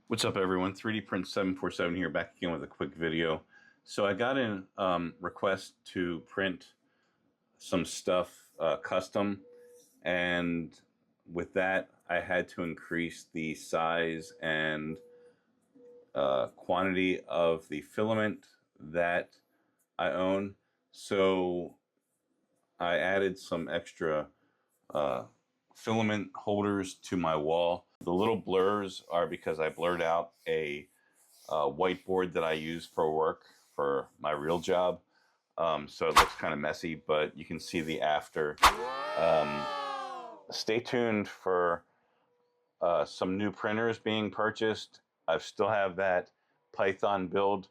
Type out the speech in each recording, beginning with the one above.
What's up, everyone? 3D Print 747 here, back again with a quick video. So I got a request to print some stuff custom, and with that, I had to increase the size and quantity of the filament that I own. So I added some extra uh, filament holders to my wall. The little blurs are because I blurred out a whiteboard that I use for work for my real job. So it looks kind of messy, but you can see the after. Stay tuned for some new printers being purchased. I still have that Python build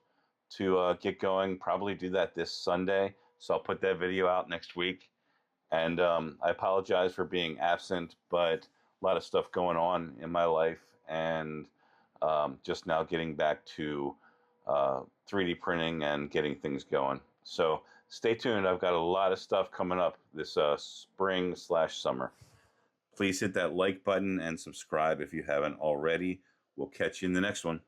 to get going. Probably do that this Sunday. So I'll put that video out next week. And I apologize for being absent, but a lot of stuff going on in my life, and just now getting back to 3D printing and getting things going. So stay tuned. I've got a lot of stuff coming up this spring/summer. Please hit that like button and subscribe if you haven't already. We'll catch you in the next one.